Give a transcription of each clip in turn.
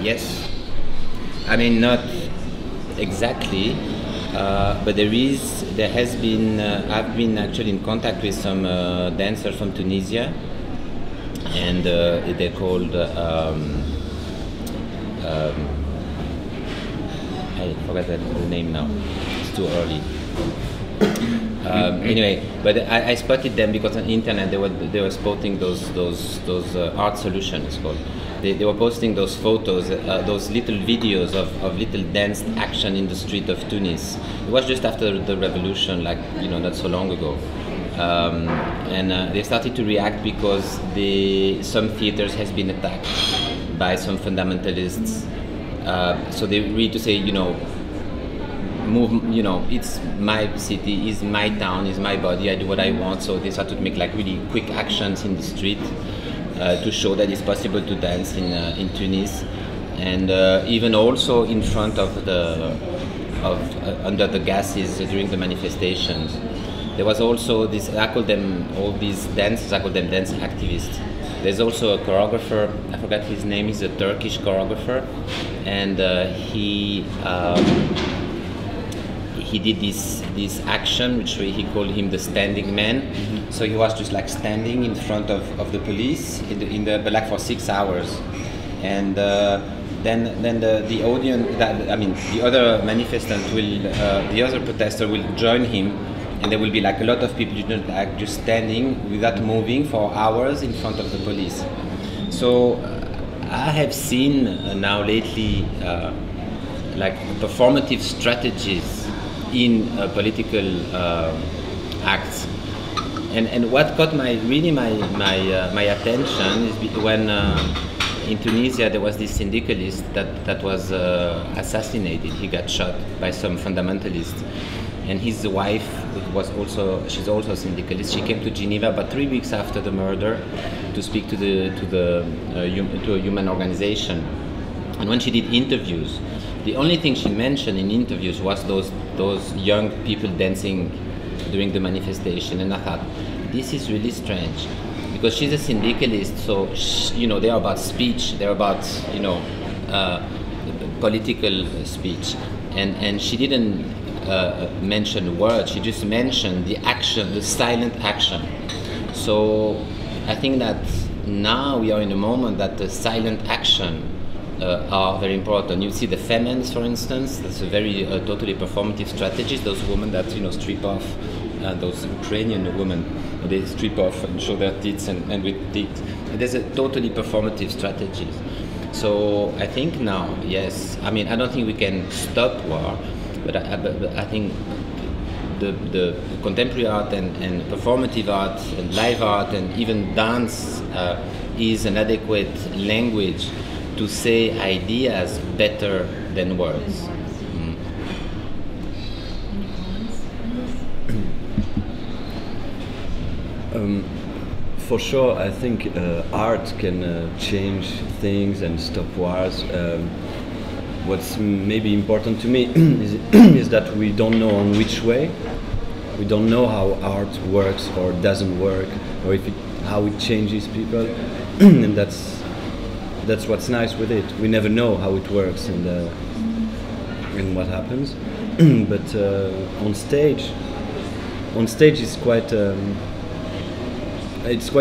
Yes. I mean, not exactly, but I've been actually in contact with some dancers from Tunisia, and they're called, I forgot the name now, it's too early. Anyway, but I spotted them because on the internet they were spotting those art solutions called. They were posting those photos, those little videos of little dance action in the street of Tunis. It was just after the revolution, like not so long ago, and they started to react because some theaters has been attacked by some fundamentalists. So they really to say move, it's my city, it's my town, it's my body, I do what I want. So they started to make like really quick actions in the street to show that it's possible to dance in Tunis, and even also in front of under the gases during the manifestations. There was also this, I call them all these dancers, I call them dance activists. There's also a choreographer, I forgot his name, he's a Turkish choreographer, and he did this action which he called him the standing man. Mm-hmm. So he was just like standing in front of the police but like for 6 hours, and then the audience, the other manifestant the other protester will join him, and there will be like a lot of people like just standing without moving for hours in front of the police. So I have seen now lately like performative strategies in political acts, and what caught my attention is when in Tunisia there was this syndicalist that was assassinated. He got shot by some fundamentalist, and his wife she's also a syndicalist. She came to Geneva about 3 weeks after the murder to speak to a human organization, and when she did interviews, the only thing she mentioned in interviews was those young people dancing during the manifestation, and I thought, this is really strange, because she's a syndicalist, so they're about speech, they're about political speech, and she didn't mention words, she just mentioned the action, the silent action. So I think that now we are in a moment that the silent action are very important. You see the femmes, for instance, that's a very totally performative strategy. Those women that strip off, those Ukrainian women, they strip off and show their tits and with teeth. There's a totally performative strategy. So I think now, yes, I don't think we can stop war, but I think the contemporary art and performative art and live art and even dance is an adequate language to say ideas better than words. For sure, I think art can change things and stop wars. What's maybe important to me is that we don't know on which way. We don't know how art works or doesn't work, or how it changes people, and that's what's nice with it. We never know how it works and what happens. But on stage is quite. It's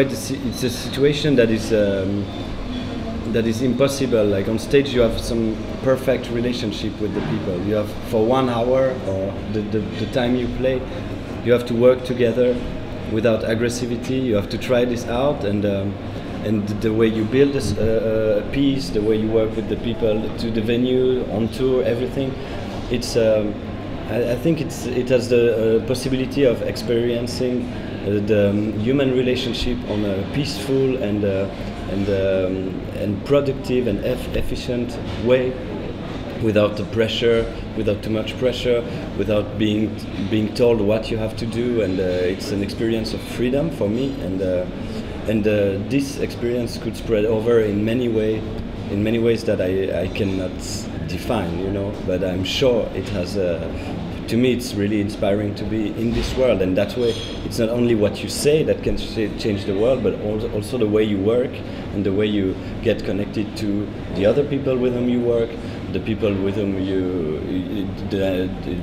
a situation that is impossible. Like on stage, you have some perfect relationship with the people. You have for 1 hour or the time you play, you have to work together without aggressivity. You have to try this out, and the way you build a piece, the way you work with the people to the venue, on tour, everything. It's I think it has the possibility of experiencing the human relationship on a peaceful and productive and efficient way, without the pressure, without too much pressure, without being told what you have to do, and it's an experience of freedom for me, and this experience could spread over in many ways that I cannot define, but I'm sure it has to me it's really inspiring to be in this world, and that way it's not only what you say that can change the world, but also the way you work and the way you get connected to the other people with whom you work, the people with whom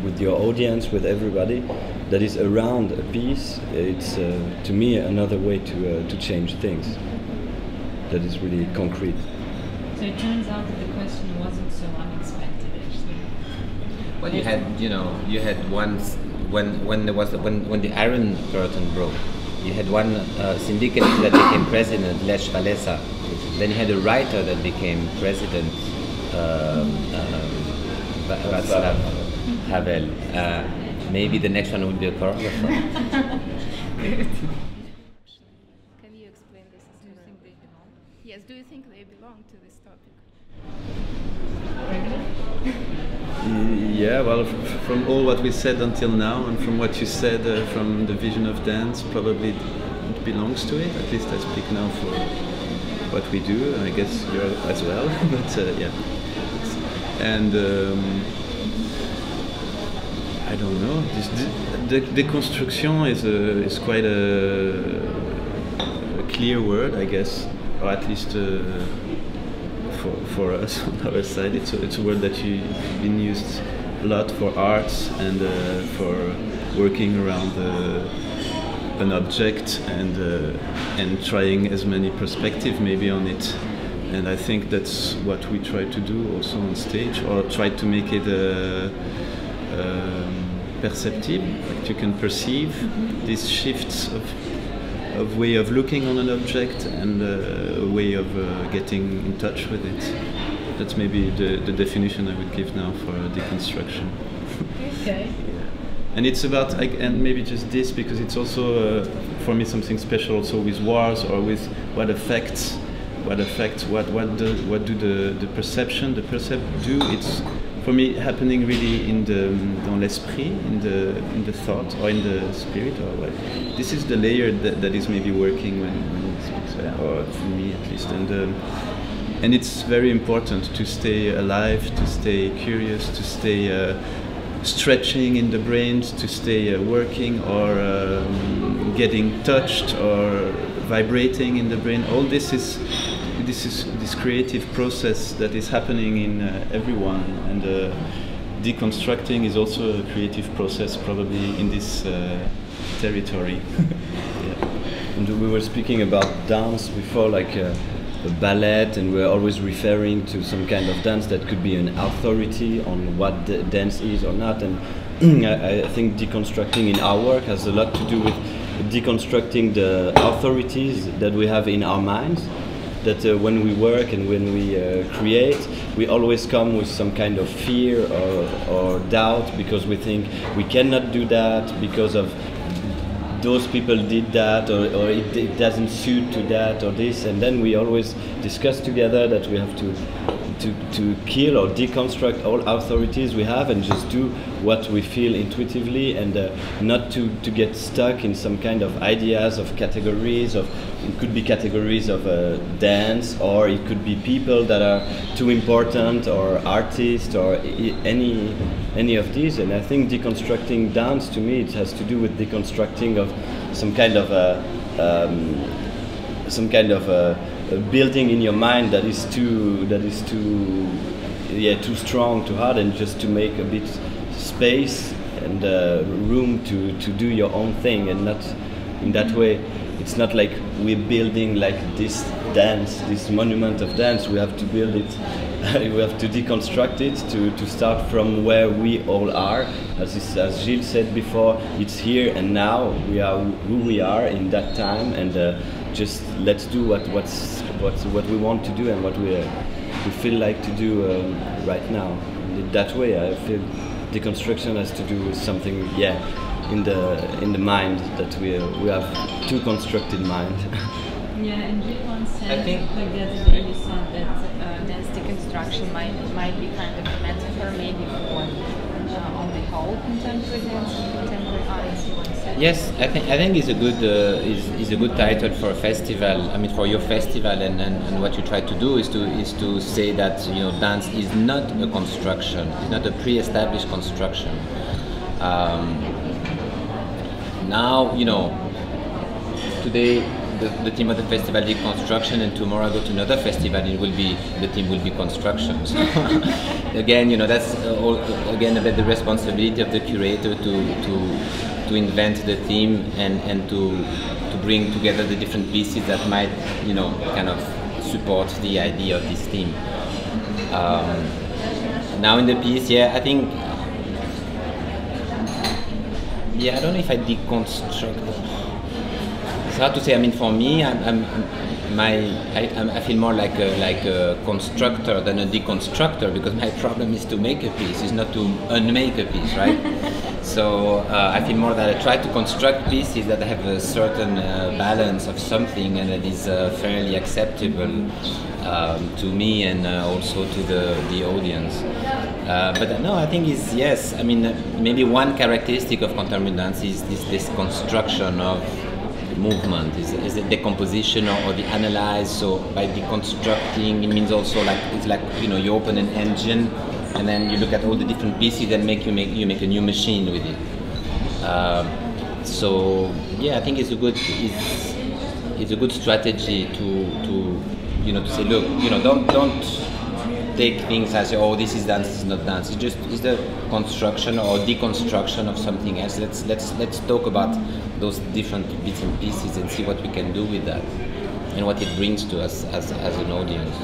with your audience, with everybody that is around a piece. It's to me another way to change things that is really concrete. So it turns out that the question wasn't so unexpected, actually. Well, you had once when the Iron Curtain broke, you had one syndicalist that became president, Lech Walesa. Then you had a writer that became president, Václav Havel. Maybe the next one will be a choreographer. Can you explain this? Do you think they belong? Yes, do you think they belong to this topic? Yeah, well, from all what we said until now, and from what you said from the vision of dance, probably it belongs to it. At least I speak now for what we do. I guess you're as well, but yeah. And I don't know. The deconstruction is quite a clear word, I guess, or at least for us on our side. It's a word that you've been used a lot for arts and for working around an object and trying as many perspectives maybe on it. And I think that's what we try to do also on stage, or try to make it perceptible, like you can perceive these shifts of way of looking on an object and a way of getting in touch with it. That's maybe the definition I would give now for deconstruction. Okay. Yeah. And it's about, and maybe just this, because it's also for me something special also with wars, or with what affects, what do the perception, the percept do. It's for me happening really in dans l'esprit, in the thought or in the spirit, or what. This is the layer that is maybe working when it speaks, or for me at least. And it's very important to stay alive, to stay curious, to stay stretching in the brain, to stay working or getting touched or vibrating in the brain. All this is this creative process that is happening in everyone, and deconstructing is also a creative process, probably in this territory. Yeah. And we were speaking about dance before, like a ballet, and we're always referring to some kind of dance that could be an authority on what the dance is or not. And I think deconstructing in our work has a lot to do with deconstructing the authorities that we have in our minds. That when we work and when we create, we always come with some kind of fear or doubt, because we think we cannot do that because of those people did that, or it doesn't suit to that or this, and then we always discuss together that we have to kill or deconstruct all authorities we have and just do what we feel intuitively, and not to get stuck in some kind of ideas of categories of. It could be categories of dance, or it could be people that are too important, or artists, or any of these. And I think deconstructing dance, to me, it has to do with deconstructing of some kind of building in your mind that is too strong, too hard, and just to make a bit space and room to do your own thing, and not in that way. It's not like we're building like this dance, this monument of dance. We have to build it. We have to deconstruct it to start from where we all are. As Gilles said before, it's here and now. We are who we are in that time, and just let's do what we want to do and what we feel like to do right now. And that way, I feel deconstruction has to do with something, in the mind, that we have too constructed mind. Yeah, and Gilles once said, I think- like the other day, you said that dance deconstruction might be kind of a metaphor maybe for on the whole contemporary dance and contemporary arts. You once said. Yes, I think it's a good title for a festival. I mean, for your festival, and what you try to do is to say that dance is not a construction, it's not a pre-established construction. Now, you know, today the theme of the festival is construction, and tomorrow I go to another festival and the theme will be construction. So again, you know, that's again about the responsibility of the curator to invent the theme and to bring together the different pieces that might, you know, kind of support the idea of this theme. Now in the piece, yeah, I think, yeah, I don't know if I deconstruct. It's hard to say. I mean, for me, I feel more like a constructor than a deconstructor, because my problem is to make a piece, is not to unmake a piece, right? So I feel more that I try to construct pieces that have a certain balance of something, and that is fairly acceptable to me and also to the audience. But no, I think is yes. I mean, maybe one characteristic of contemporary dance is this construction of movement, is the decomposition or the analyze. So by deconstructing, it means also like it's like, you know, you open an engine and then you look at all the different pieces and you make a new machine with it. So yeah, I think it's a good strategy to you know, to say, look, you know, don't take things as, oh, this is dance, this is not dance. It's the construction or deconstruction of something else. Let's talk about those different bits and pieces and see what we can do with that and what it brings to us as an audience.